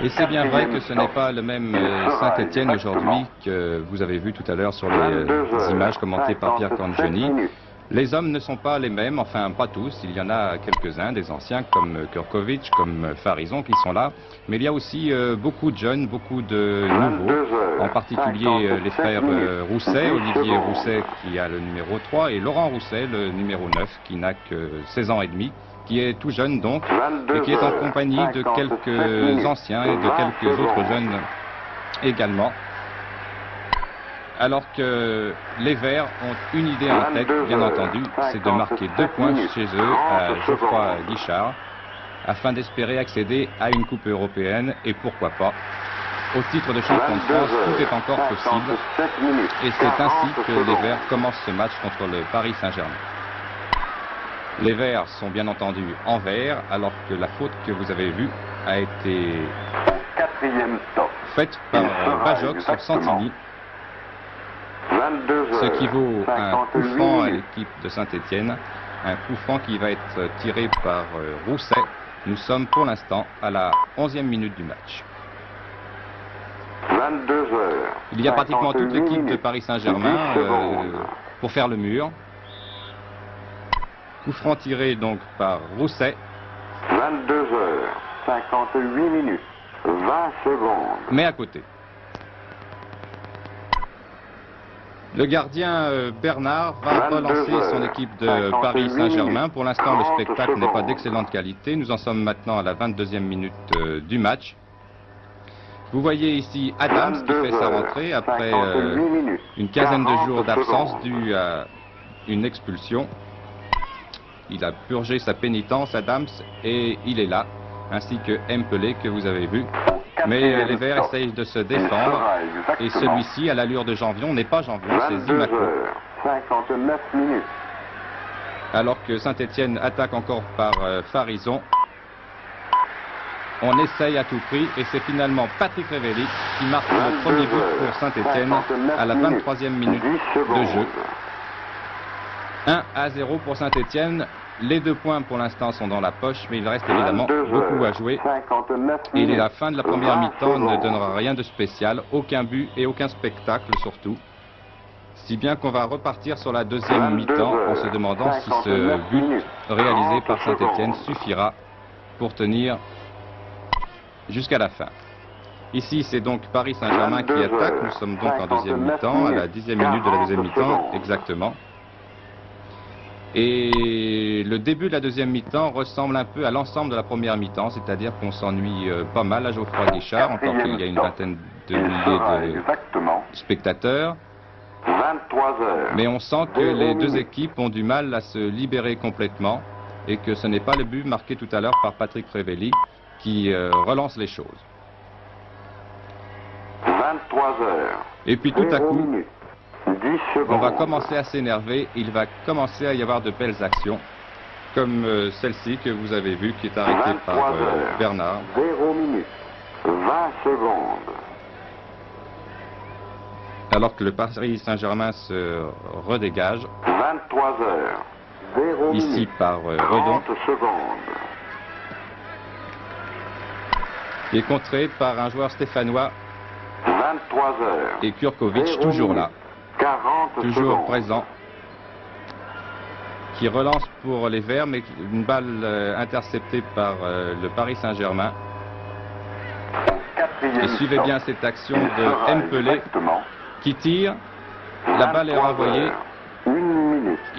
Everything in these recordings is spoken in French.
Et c'est bien vrai que ce n'est pas le même Saint-Étienne aujourd'hui que vous avez vu tout à l'heure sur les images commentées par Pierre Cangioni. Les hommes ne sont pas les mêmes, enfin pas tous, il y en a quelques-uns, des anciens comme Kurkovic, comme Farison qui sont là, mais il y a aussi beaucoup de jeunes, beaucoup de nouveaux, en particulier les frères Rousset, Olivier Rousset qui a le numéro 3 et Laurent Rousset, le numéro 9, qui n'a que 16 ans et demi, qui est tout jeune donc, et qui est en compagnie de quelques anciens et de quelques autres jeunes également. Alors que les Verts ont une idée en tête, bien entendu, c'est de marquer 2 points chez eux à Geoffroy Guichard, afin d'espérer accéder à une coupe européenne et pourquoi pas au titre de champion de France. Tout est encore possible et c'est ainsi que les Verts commencent ce match contre le Paris Saint-Germain. Les Verts sont bien entendu en vert, alors que la faute que vous avez vue a été faite par Bajoc sur Santini. Ce qui vaut un coup franc à l'équipe de Saint-Étienne, un coup franc qui va être tiré par Rousset. Nous sommes pour l'instant à la 11e minute du match. Il y a pratiquement toute l'équipe de Paris Saint-Germain pour faire le mur. Coup franc tiré donc par Rousset. 22h58 minutes, 20 secondes. Mais à côté. Le gardien Bernard va relancer son équipe de Paris Saint-Germain. Pour l'instant, le spectacle n'est pas d'excellente qualité. Nous en sommes maintenant à la 22e minute du match. Vous voyez ici Adams qui fait sa rentrée après une quinzaine de jours d'absence due à une expulsion. Il a purgé sa pénitence, Adams, et il est là, ainsi que Empelé que vous avez vu. Mais les Verts essayent de se défendre, et celui-ci, à l'allure de Janvion, n'est pas Janvion, c'est Zimaco. 59 minutes. Alors que Saint-Étienne attaque encore par Farison. On essaye à tout prix, et c'est finalement Patrick Révelli qui marque le premier but pour Saint-Étienne à la 23e minute de jeu. 1-0 pour Saint-Étienne. Les 2 points pour l'instant sont dans la poche, mais il reste évidemment beaucoup à jouer. Et la fin de la première mi-temps ne donnera rien de spécial, aucun but et aucun spectacle surtout. Si bien qu'on va repartir sur la deuxième mi-temps en se demandant si ce but réalisé par Saint-Étienne suffira pour tenir jusqu'à la fin. Ici, c'est donc Paris Saint-Germain qui attaque. Nous sommes donc en deuxième mi-temps, à la 10e minute de la deuxième mi-temps, exactement. Et le début de la deuxième mi-temps ressemble un peu à l'ensemble de la première mi-temps, c'est-à-dire qu'on s'ennuie pas mal à Geoffroy Guichard, encore qu'il y a une vingtaine de milliers de spectateurs. Mais on sent que les deux équipes ont du mal à se libérer complètement et que ce n'est pas le but marqué tout à l'heure par Patrick Révelli qui relance les choses. 23h. Et puis tout à coup, on va commencer à s'énerver, il va commencer à y avoir de belles actions, comme celle-ci que vous avez vue, qui est arrêtée par Bernard. 0 minutes, 20 secondes. Alors que le Paris Saint-Germain se redégage. 23h, 0 ici minutes, par Redon. 30 secondes. Qui est contré par un joueur stéphanois. 23h. Et Kurkovic, toujours là. 40 toujours secondes. présent, qui relance pour les Verts, mais une balle interceptée par le Paris Saint-Germain. Et suivez bien cette action de Empelé qui tire, la balle est renvoyée,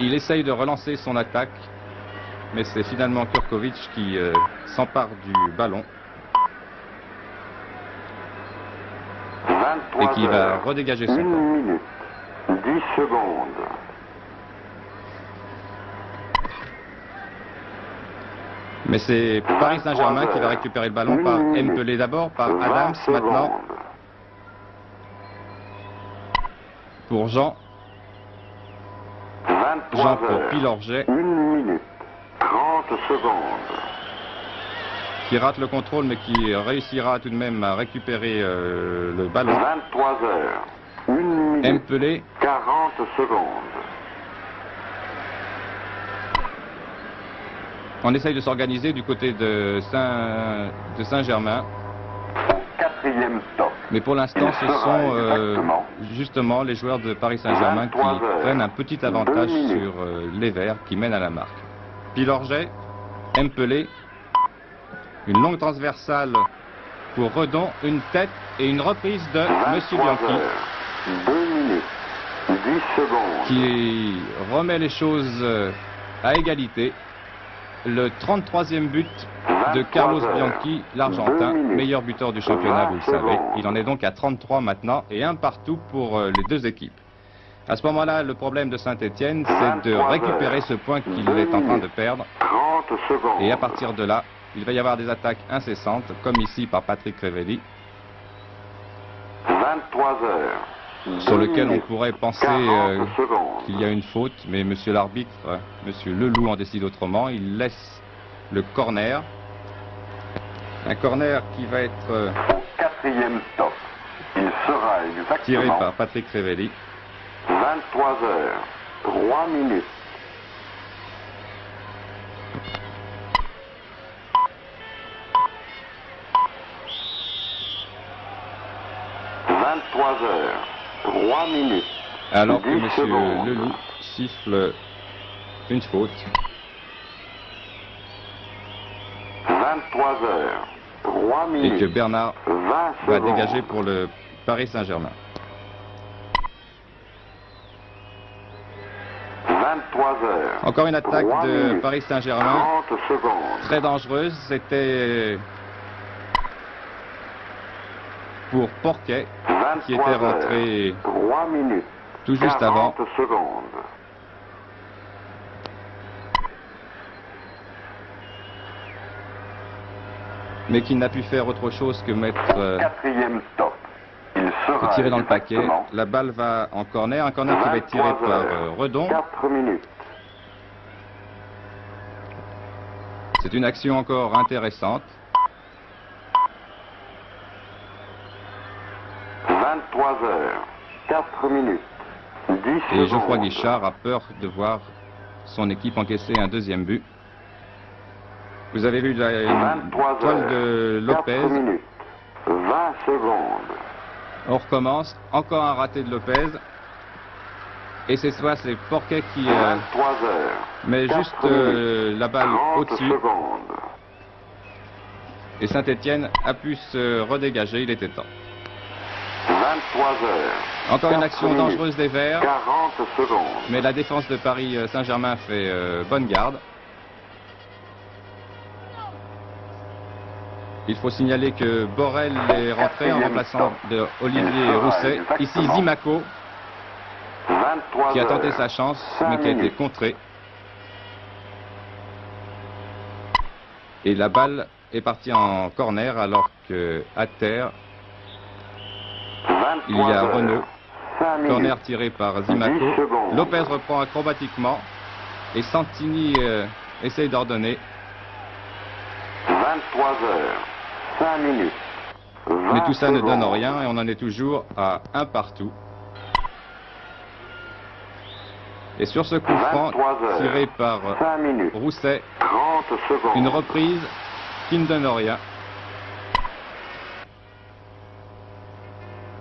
il essaye de relancer son attaque, mais c'est finalement Kurkovic qui s'empare du ballon et qui va redégager son camp. 10 secondes. Mais c'est Paris Saint-Germain qui va récupérer le ballon par Empelé d'abord, par Adams maintenant. Pour Jean. Jean pour Pilorget. 1 minute, 30 secondes. Qui rate le contrôle mais qui réussira tout de même à récupérer le ballon. 23h, 1 minute, Empelé. 40 secondes. On essaye de s'organiser du côté de Saint-Germain. 4e stop. Mais pour l'instant, ce sont justement les joueurs de Paris Saint-Germain qui 23 heures, prennent un petit avantage 2 minutes. sur les Verts qui mènent à la marque. Pilorget, Empelé, une longue transversale pour Redon, une tête et une reprise de Monsieur 23 Bianchi heures, 2 minutes, 10 secondes. qui remet les choses à égalité. Le 33e but de 23 Carlos heures, Bianchi, 2 l'Argentin, minutes, meilleur buteur du championnat, 20 vous le savez. secondes. Il en est donc à 33 maintenant et un partout pour les deux équipes. À ce moment-là, le problème de Saint-Étienne, c'est de 23 récupérer heures, ce point qu'il 2 est en train de minutes, perdre. 30 secondes. Et à partir de là, il va y avoir des attaques incessantes, comme ici par Patrick Révelli, 23 heures, sur 2 lequel on minutes, pourrait penser 40 secondes. qu'il y a une faute, mais monsieur l'arbitre, monsieur Leloup en décide autrement. Il laisse le corner. Un corner qui va être Au 4e stop, il sera tiré exactement par Patrick Révelli. 23 heures, 3 minutes. Heures, 3 minutes. Alors que 10 monsieur secondes. Leloup siffle une faute. 23 heures, 3 Et minutes. que Bernard 20 va secondes. dégager pour le Paris Saint-Germain. 23 heures. Encore une attaque 3 de minutes, Paris Saint-Germain, 30 secondes. très dangereuse. C'était pour Porquet, 23 qui était rentré heures, 3 minutes. tout juste avant. 40 secondes. Mais qui n'a pu faire autre chose que mettre 4e stop. Il sera que tirer dans le paquet. exactement La balle va en corner, un corner qui va être tiré 23 par heures, Redon. 4 minutes. C'est une action encore intéressante. 23 heures, 4 minutes. 10 Et secondes. Geoffroy Guichard a peur de voir son équipe encaisser un deuxième but. Vous avez vu une 23 toile heures, de 4 Lopez. minutes. 20 secondes. On recommence. Encore un raté de Lopez. Et cette fois, c'est Porquet qui 23 heures. met 4 juste minutes, la balle 30 au-dessus. secondes. Et Saint-Étienne a pu se redégager. Il était temps. 23 heures. Encore une 4 action minutes, dangereuse des Verts. 40 secondes. Mais la défense de Paris Saint-Germain fait bonne garde. Il faut signaler que Borel est rentré en remplaçant de Olivier Rousset. Ici Zimaco 23 qui a tenté heures, sa chance 5 mais qui a été minutes. contré. Et la balle est partie en corner alors que à terre 23 il y a heures, Renaud. 5 minutes. Corner tiré par 10 Zimaco. secondes. Lopez reprend acrobatiquement et Santini essaye d'ordonner. 23 heures, 5 minutes. Mais tout ça ne donne 20 rien et on en est toujours à un partout. Et sur ce coup franc 23 heures, tiré par 5 minutes. Rousset, 30 secondes. une reprise qui ne donne rien.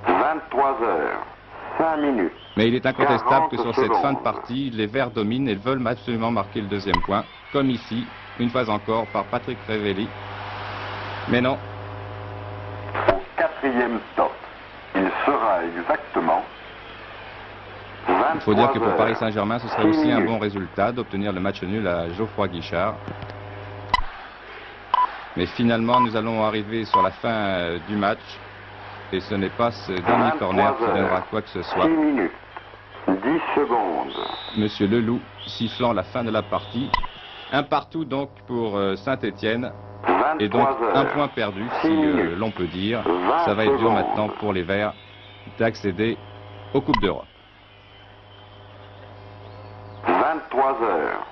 23 heures, 5 minutes. Mais il est incontestable que 40 sur cette fin de secondes. partie, les Verts dominent et veulent absolument marquer le deuxième point, comme ici, une fois encore par Patrick Révelli. Mais non, Au 4e stop, il sera exactement il faut dire que pour 23 Paris heures, Saint-Germain, ce serait 6 aussi un minutes. bon résultat d'obtenir le match nul à Geoffroy Guichard. Mais finalement, nous allons arriver sur la fin du match. Et ce n'est pas ce dernier 23 corner qui heures, donnera quoi que ce 6 soit. minutes. 10 secondes. Monsieur Leloup sifflant la fin de la partie. Un partout donc pour Saint-Étienne. 23 Et donc heures, un point perdu, si 6 minutes. l'on peut dire. 20 Ça va être dur secondes. maintenant pour les Verts d'accéder aux Coupes d'Europe. 23 heures,